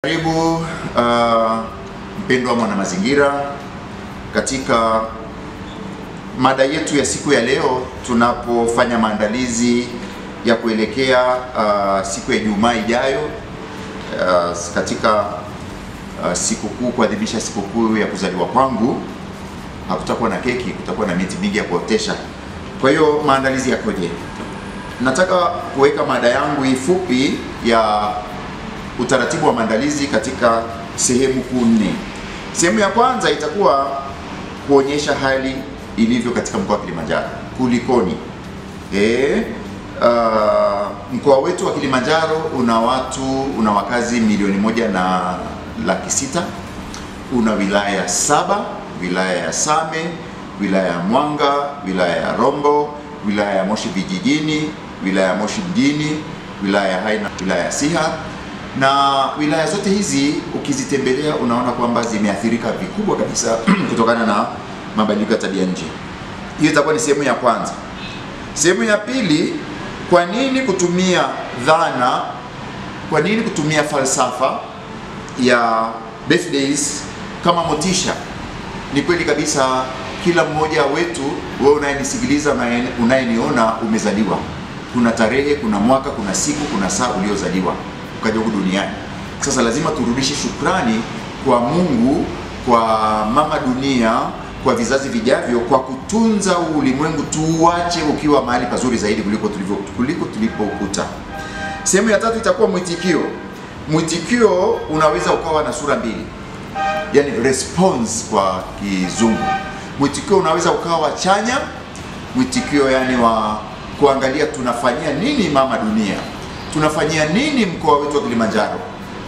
Karibu mpendwa mwana mazingira katika mada yetu ya siku ya leo, tunapofanya maandalizi ya kuelekea siku ya Ijumaa ijayo katika sikukuu, kuadhimisha sikukuu ya kuzaliwa kwangu. Hakutakuwa na keki, kutakuwa na miti mingi ya kuotesha. Kwa hiyo maandalizi yakoje? Nataka kuweka mada yangu fupi ya utaratibu wa maandalizi katika sehemu kuu nne. Sehemu ya kwanza itakuwa kuonyesha hali ilivyo katika mkoa wa Kilimanjaro. Kulikoni? Mkoa wetu wa Kilimanjaro una wakazi 1,600,000. Una wilaya 7, wilaya ya Same, wilaya ya Mwanga, wilaya ya Rombo, wilaya ya Moshi vijijini, wilaya ya Moshi mjini, wilaya ya Hai na wilaya ya Siha. Na wilaya zote hizi ukizitembelea unaona kwamba zimeathirika vikubwa kabisa kutokana na mabadiliko ya tabia nchi. Hiyo itakuwa ni sehemu ya kwanza. Sehemu ya pili, kwa nini kutumia dhana, kwa nini kutumia falsafa ya birthdays kama motisha? Ni kweli kabisa, kila mmoja wetu, wewe unayenisikiliza, unayeniona, umezaliwa. Kuna tarehe, kuna mwaka, kuna siku, kuna saa uliozaliwa ukaja huku duniani. Sasa lazima turudishe shukrani kwa Mungu, kwa mama dunia, kwa vizazi vijavyo, kwa kutunza ulimwengu, tuache ukiwa mahali pazuri zaidi kuliko tulipoukuta. Sehemu ya tatu itakuwa mwitikio. Mwitikio unaweza ukawa na sura mbili, yani response kwa Kizungu. Mwitikio unaweza ukawa chanya, mwitikio yani wa kuangalia tunafanyia nini mama dunia, tunafanyia nini mkoa wetu wa Kilimanjaro,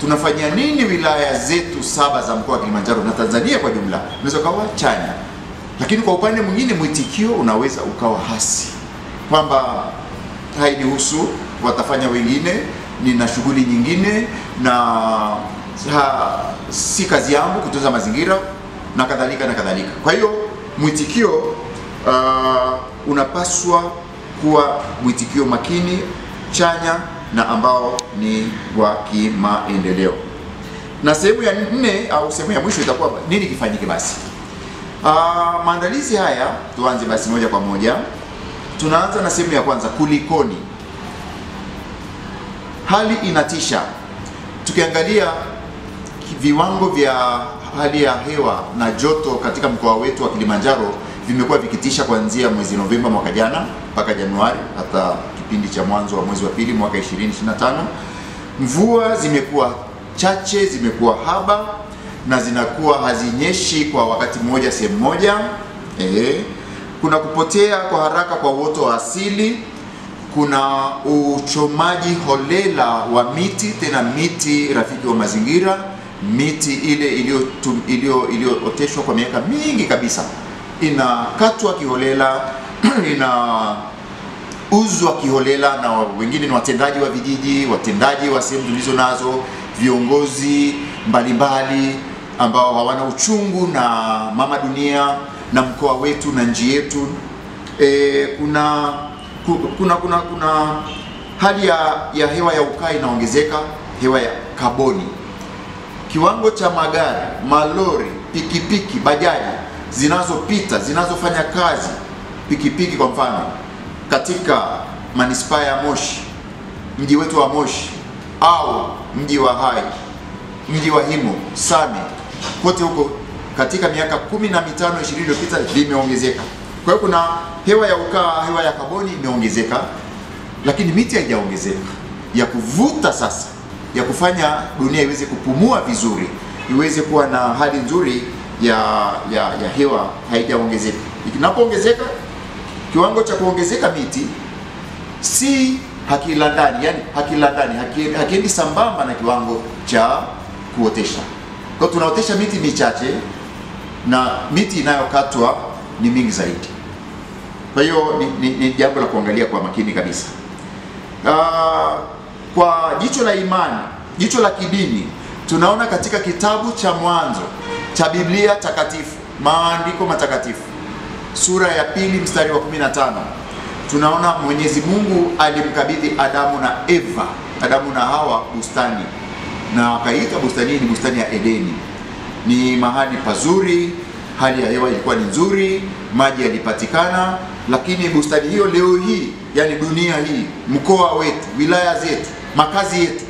tunafanyia nini wilaya zetu 7 za mkoa wa Kilimanjaro na Tanzania kwa jumla. Unaweza ukawa chanya. Lakini kwa upande mwingine mwitikio unaweza ukawa hasi, kwamba hainihusu, watafanya wengine, nina shughuli nyingine na si kazi yangu kutunza mazingira na kadhalika na kadhalika. Kwa hiyo mwitikio unapaswa kuwa mwitikio makini, chanya na ambao ni wa kimaendeleo. Na sehemu ya 4 au sehemu ya mwisho itakuwa nini kifanyike basi. Maandalizi haya tuanze basi moja kwa moja. Tunaanza na sehemu ya kwanza, kulikoni. Hali inatisha. Tukiangalia viwango vya hali ya hewa na joto katika mkoa wetu wa Kilimanjaro vimekuwa vikitisha kuanzia mwezi Novemba mwaka jana mpaka Januari, hata kipindi cha mwanzo wa mwezi wa pili mwaka 2025. Mvua zimekuwa chache, zimekuwa haba na zinakuwa hazinyeshi kwa wakati mmoja sehemu moja. Kuna kupotea kwa haraka kwa uoto wa asili, kuna uchomaji holela wa miti, tena miti rafiki wa mazingira, miti ile iliyooteshwa kwa miaka mingi kabisa inakatwa kiholela, inauzwa kiholela, na wengine ni watendaji wa vijiji, watendaji wa sehemu tulizo nazo, viongozi mbalimbali ambao hawana uchungu na mama dunia na mkoa wetu na nchi yetu. Kuna hali ya hewa ya ukaa inaongezeka, hewa ya kaboni. Kiwango cha magari, malori, pikipiki, bajaji zinazopita, zinazofanya kazi, pikipiki kwa mfano katika manispaa ya Moshi, mji wetu wa Moshi au mji wa Hai, mji wa Himo, Same, kote huko katika miaka 15-20 iliyopita vimeongezeka. Kwa hiyo kuna hewa ya ukaa, hewa ya kaboni imeongezeka, lakini miti haijaongezeka ya kuvuta sasa, ya kufanya dunia iweze kupumua vizuri, iweze kuwa na hali nzuri ya hewa, haijaongezeka. Ikinapoongezeka, kiwango cha kuongezeka miti si hakilandani, yani hakilandani, hakiendi sambamba na kiwango cha kuotesha. Kwa tunaotesha miti michache na miti inayokatwa ni mingi zaidi. Kwa hiyo ni jambo la kuangalia kwa makini kabisa. Kwa jicho la imani, jicho la kidini, tunaona katika kitabu cha Mwanzo cha Biblia takatifu, maandiko matakatifu, sura ya 2 mstari wa 15, tunaona Mwenyezi Mungu alimkabidhi Adamu na Eva, Adamu na Hawa, bustani na akaita bustani hii ni bustani ya Edeni. Ni mahali pazuri, hali ya hewa ilikuwa ni nzuri, maji yalipatikana, lakini bustani hiyo leo hii, yani dunia hii, mkoa wetu, wilaya zetu, makazi yetu,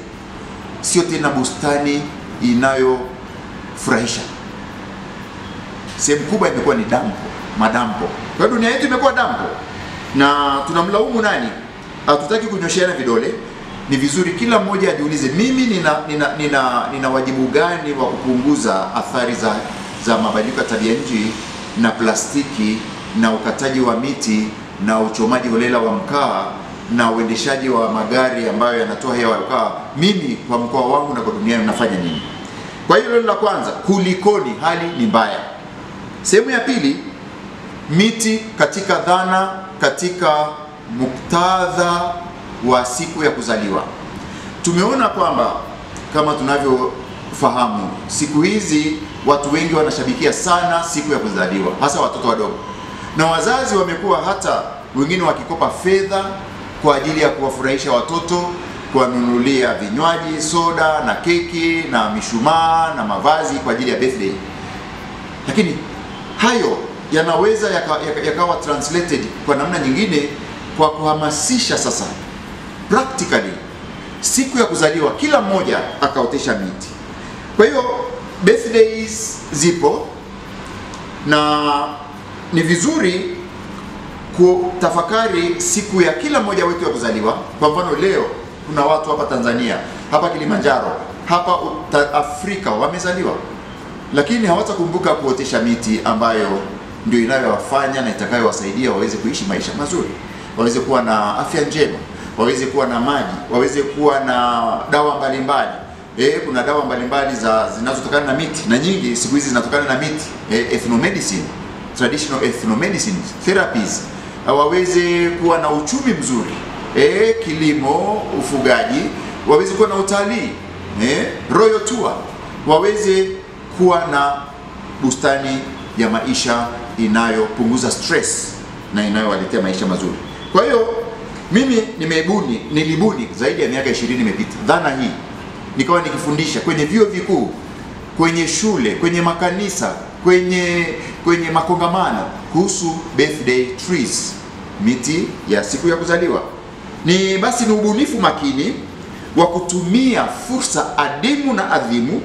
sio tena bustani inayofurahisha. Sehemu kubwa imekuwa ni madampo. Kwa hiyo dunia yetu imekuwa dampo. Na tunamlaumu nani? Hatutaki kunyosheana vidole. Ni vizuri kila mmoja ajiulize, mimi nina wajibu gani wa kupunguza athari za mabadiliko ya tabia nchi na plastiki na ukataji wa miti na uchomaji holela wa mkaa na uendeshaji wa magari ambayo yanatoa hewa ya ukaa. Mimi kwa mkoa wangu na kwa dunia nafanya nini? Kwa hiyo la kwanza, kulikoni hali ni mbaya. Sehemu ya pili, miti katika dhana, katika muktadha wa siku ya kuzaliwa. Tumeona kwamba kama tunavyofahamu, siku hizi watu wengi wanashabikia sana siku ya kuzaliwa, hasa watoto wadogo. Na wazazi wamekuwa hata wengine wakikopa fedha kwa ajili ya kuwafurahisha watoto, kuwanunulia vinywaji, soda na keki na mishumaa na mavazi kwa ajili ya birthday. Lakini hayo yanaweza yakawa translated kwa namna nyingine kwa kuhamasisha sasa practically siku ya kuzaliwa kila mmoja akaotesha miti. Kwa hiyo birthdays zipo na ni vizuri kutafakari siku ya kila mmoja wetu ya kuzaliwa. Kwa mfano leo kuna watu hapa Tanzania, hapa Kilimanjaro, hapa Afrika wamezaliwa, lakini hawatakumbuka kuotesha miti ambayo ndio inayowafanya na itakayowasaidia waweze kuishi maisha mazuri, waweze kuwa na afya njema, waweze kuwa na maji, waweze kuwa na dawa mbalimbali. Kuna dawa mbalimbali zinazotokana na miti, na nyingi siku hizi zinatokana na miti. Ethnomedicine, traditional ethnomedicine therapies. Waweze kuwa na uchumi mzuri, kilimo, ufugaji, waweze kuwa na utalii, royal tour, waweze kuwa na bustani ya maisha inayopunguza stress na inayowaletea maisha mazuri. Kwa hiyo mimi nilibuni zaidi ya miaka 20 imepita dhana hii, nikawa nikifundisha kwenye vyuo vikuu, kwenye shule, kwenye makanisa, kwenye makongamano kuhusu birthday trees, miti ya siku ya kuzaliwa. Ni ubunifu makini wa kutumia fursa adimu na adhimu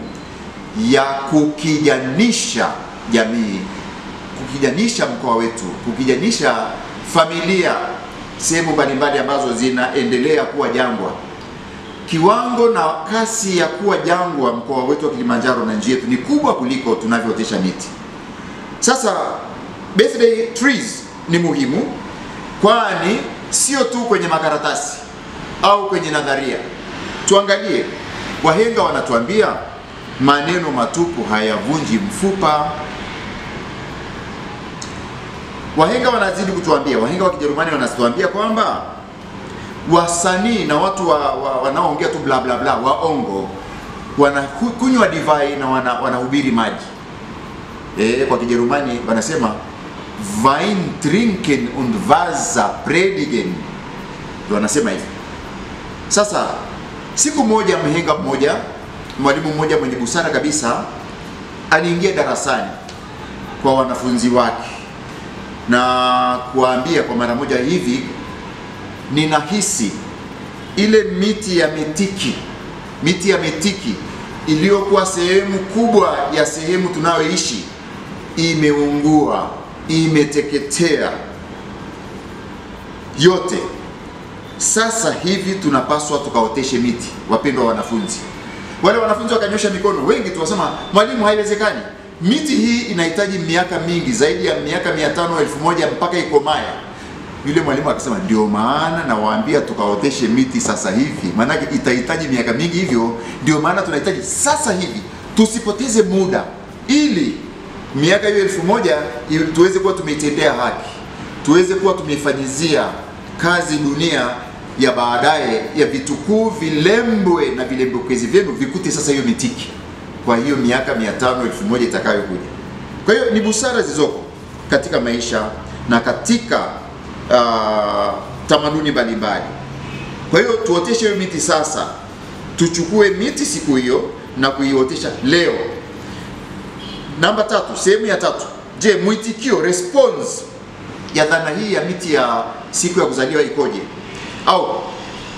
ya kukijanisha jamii, kukijanisha mkoa wetu, kukijanisha familia, sehemu mbalimbali ambazo zinaendelea kuwa jangwa. Kiwango na kasi ya kuwa jangwa mkoa wetu wa Kilimanjaro na nchi yetu ni kubwa kuliko tunavyootesha miti. Sasa birthday trees ni muhimu, kwani sio tu kwenye makaratasi au kwenye nadharia. Tuangalie, wahenga wanatuambia maneno matupu hayavunji mfupa. Wahenga wanazidi kutuambia, wahenga wa Kijerumani wanatuambia kwamba wasanii na watu wanaoongea tu bla bla bla, waongo, wanakunywa divai na wanahubiri maji. Kwa Kijerumani wanasema Wein trinken und Wasser predigen. Ndio wanasema hivi. Sasa siku moja mwalimu mmoja mwenye busara kabisa aliingia darasani kwa wanafunzi wake na kuambia kwa mara moja hivi, ninahisi ile miti ya mitiki iliyokuwa sehemu kubwa ya sehemu tunayoishi imeungua, imeteketea yote. Sasa hivi tunapaswa tukaoteshe miti. Wapendwa wanafunzi, wale wanafunzi wakanyosha mikono wengi, tuwasema, mwalimu, haiwezekani, miti hii inahitaji miaka mingi, zaidi ya miaka 500, 1000 mpaka ikomae. Yule mwalimu akasema, ndio maana nawaambia tukaoteshe miti sasa hivi, maana itahitaji miaka mingi, hivyo ndio maana tunahitaji sasa hivi, tusipoteze muda, ili miaka hiyo 1000 tuweze kuwa tumeitendea haki, tuweze kuwa tumeifanyizia kazi dunia ya baadaye ya vitukuu, vilembwe na vilembokezi vyenu vikute sasa hiyo mitiki kwa hiyo miaka 500, 1000 itakayokuja. Kwa hiyo ni busara zilizoko katika maisha na katika tamaduni mbalimbali. Kwa hiyo tuoteshe hiyo miti sasa, tuchukue miti siku hiyo na kuiotesha leo. Namba 3, sehemu ya 3. Je, mwitikio, response ya dhana hii ya miti ya siku ya kuzaliwa ikoje? Au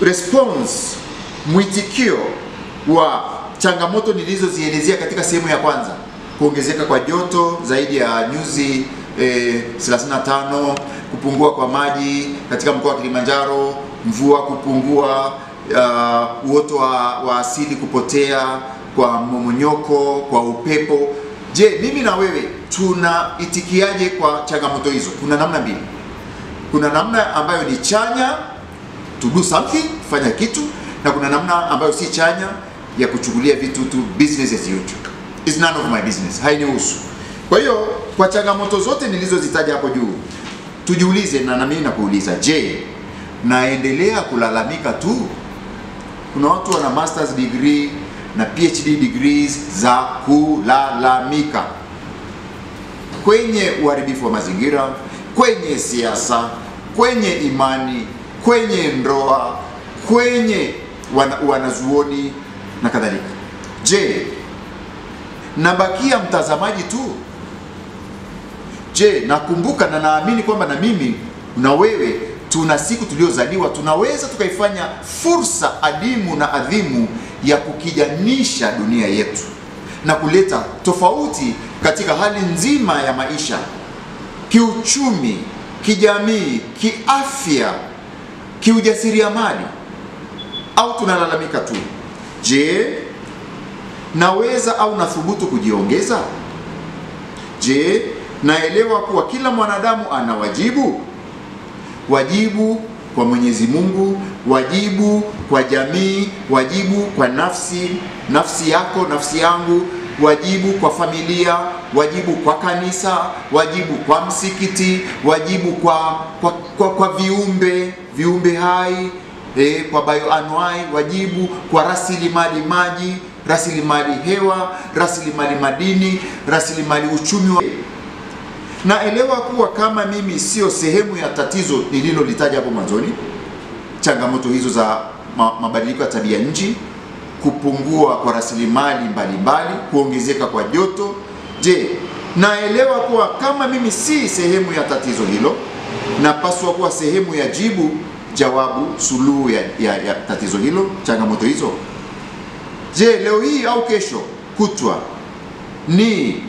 response, mwitikio wa changamoto nilizozielezea katika sehemu ya kwanza: kuongezeka kwa joto zaidi ya nyuzi 35, kupungua kwa maji katika mkoa wa Kilimanjaro, mvua kupungua, uoto wa asili kupotea, kwa mmomonyoko, kwa upepo. Je, mimi na wewe tunaitikiaje kwa changamoto hizo? Kuna namna mbili. Kuna namna ambayo ni chanya, to do something, kufanya kitu, na kuna namna ambayo si chanya, ya kuchukulia vitu tu business as usual. It's none of my business, hainihusu. Kwa hiyo kwa changamoto zote nilizozitaja hapo juu, tujiulize, na mimi nakuuliza, je, naendelea kulalamika tu? Kuna watu wana masters degree na PhD degrees za kulalamika kwenye uharibifu wa mazingira, kwenye siasa, kwenye imani, kwenye ndoa, kwenye wanazuoni na kadhalika. Je, nabakia mtazamaji tu? Je, nakumbuka na naamini kwamba na mimi na wewe tuna siku tuliozaliwa, tunaweza tukaifanya fursa adimu na adhimu ya kukijanisha dunia yetu na kuleta tofauti katika hali nzima ya maisha, kiuchumi, kijamii, kiafya, kiujasiriamali, au tunalalamika tu? Je, naweza au nathubutu kujiongeza? Je, naelewa kuwa kila mwanadamu ana wajibu? Wajibu kwa Mwenyezi Mungu, wajibu kwa jamii, wajibu kwa nafsi yako, nafsi yangu, wajibu kwa familia, wajibu kwa kanisa, wajibu kwa msikiti, wajibu kwa viumbe hai, kwa bioanuai, wajibu kwa rasilimali maji, rasilimali hewa, rasilimali madini, rasilimali uchumi. Naelewa kuwa kama mimi sio sehemu ya tatizo nililolitaja hapo mwanzoni, changamoto hizo za mabadiliko ya tabia nchi, kupungua kwa rasilimali mbalimbali, kuongezeka kwa joto. Je, naelewa kuwa kama mimi si sehemu ya tatizo hilo, napaswa kuwa sehemu ya jawabu, suluhu ya tatizo hilo, changamoto hizo? Je, leo hii au kesho kutwa ni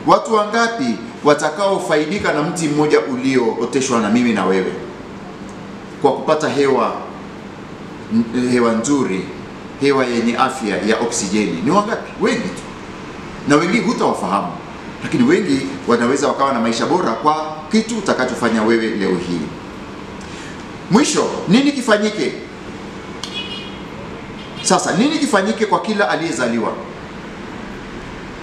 watu wangapi watakaofaidika na mti mmoja uliooteshwa na mimi na wewe, kwa kupata hewa nzuri, hewa yenye afya ya oksijeni? Ni wangapi? Wengi tu, na wengi hutawafahamu, lakini wengi wanaweza wakawa na maisha bora kwa kitu utakachofanya wewe leo hii. Mwisho, nini kifanyike? Sasa nini kifanyike kwa kila aliyezaliwa?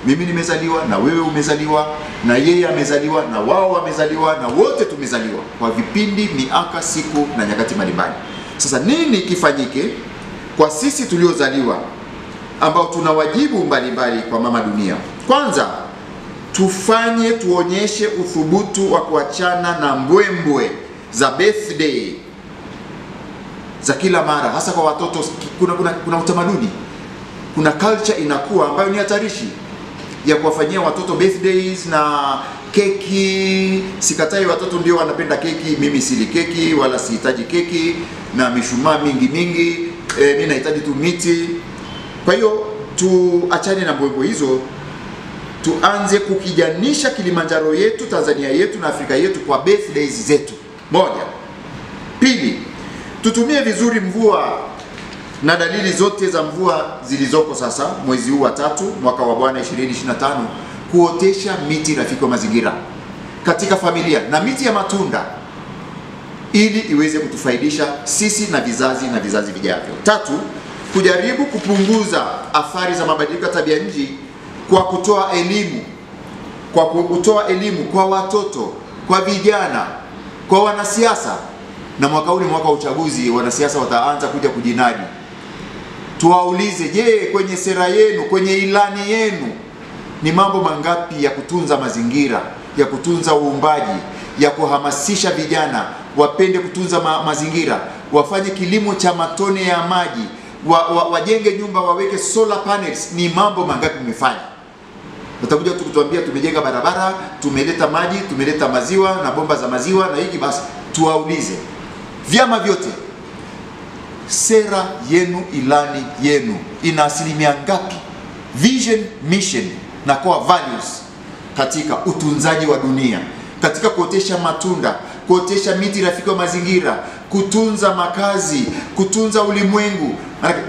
Mimi nimezaliwa, na wewe umezaliwa, na yeye amezaliwa, na wao wamezaliwa, na wote tumezaliwa kwa vipindi, miaka, siku na nyakati mbalimbali. Sasa nini kifanyike kwa sisi tuliozaliwa ambao tuna wajibu mbalimbali kwa mama dunia? Kwanza, tuonyeshe uthubutu wa kuachana na mbwembwe za birthday za kila mara, hasa kwa watoto. Kuna utamaduni, kuna culture inakuwa ambayo ni hatarishi ya kuwafanyia watoto birthdays na keki. Sikatai, watoto ndio wanapenda keki, mimi sili keki wala sihitaji keki na mishumaa mingi. Mimi nahitaji tu miti. Kwa hiyo tuachane na mbwembwe hizo, tuanze kukijanisha Kilimanjaro yetu, Tanzania yetu na Afrika yetu kwa birthdays zetu. Moja. Pili, tutumie vizuri mvua na dalili zote za mvua zilizoko sasa mwezi huu wa 3 mwaka wa Bwana 2025 kuotesha miti rafiki wa mazingira katika familia na miti ya matunda, ili iweze kutufaidisha sisi na vizazi vijavyo. 3, kujaribu kupunguza athari za mabadiliko ya tabia nchi kwa kutoa elimu kwa watoto, kwa vijana, kwa wanasiasa. Na mwaka huu ni mwaka wa uchaguzi, wanasiasa wataanza kuja kujinadi. Tuwaulize, je, kwenye sera yenu, kwenye ilani yenu ni mambo mangapi ya kutunza mazingira, ya kutunza uumbaji, ya kuhamasisha vijana wapende kutunza mazingira, wafanye kilimo cha matone ya maji, wajenge nyumba, waweke solar panels. Ni mambo mangapi mmefanya? Utakuja tu kutuambia tumejenga barabara, tumeleta maji, tumeleta maziwa na bomba za maziwa na hiki. Basi tuwaulize vyama vyote, sera yenu, ilani yenu ina asilimia ngapi vision, mission na core values katika utunzaji wa dunia, katika kuotesha matunda, kuotesha miti rafiki wa mazingira, kutunza makazi, kutunza ulimwengu?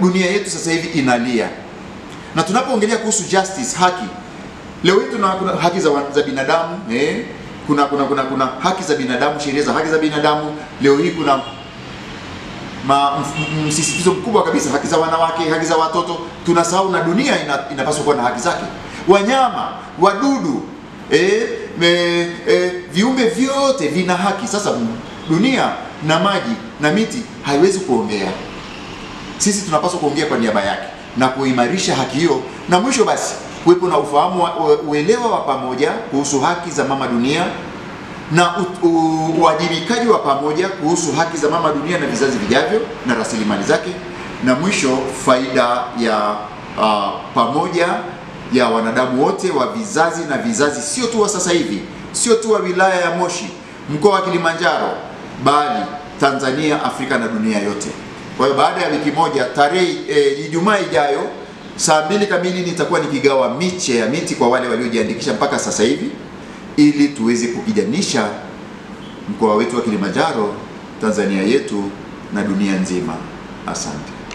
Dunia yetu sasa hivi inalia. Na tunapoongelea kuhusu justice, haki, leo hii kuna haki za binadamu, kuna haki za binadamu, sheria za haki za binadamu. Leo hii kuna msisitizo mkubwa kabisa haki za wanawake, haki za watoto. Tunasahau na dunia inapaswa kuwa na haki zake. Wanyama, wadudu, viumbe vyote vina haki. Sasa dunia na maji na miti haiwezi kuongea. Sisi tunapaswa kuongea kwa niaba yake na kuimarisha haki hiyo. Na mwisho basi kuwepo na ufahamu, uelewa wa pamoja kuhusu haki za mama dunia na uwajibikaji wa pamoja kuhusu haki za mama dunia na vizazi vijavyo na rasilimali zake. Na mwisho faida ya pamoja ya wanadamu wote wa vizazi na vizazi, sio tu wa sasa hivi, sio tu wa wilaya ya Moshi, mkoa wa Kilimanjaro, bali Tanzania, Afrika na dunia yote. Kwa hiyo baada ya wiki moja, tarehe Ijumaa ijayo saa 2 kamili nitakuwa nikigawa miche ya miti kwa wale waliojiandikisha mpaka sasa hivi, ili tuweze kukijanisha mkoa wetu wa Kilimanjaro, Tanzania yetu na dunia nzima. Asante.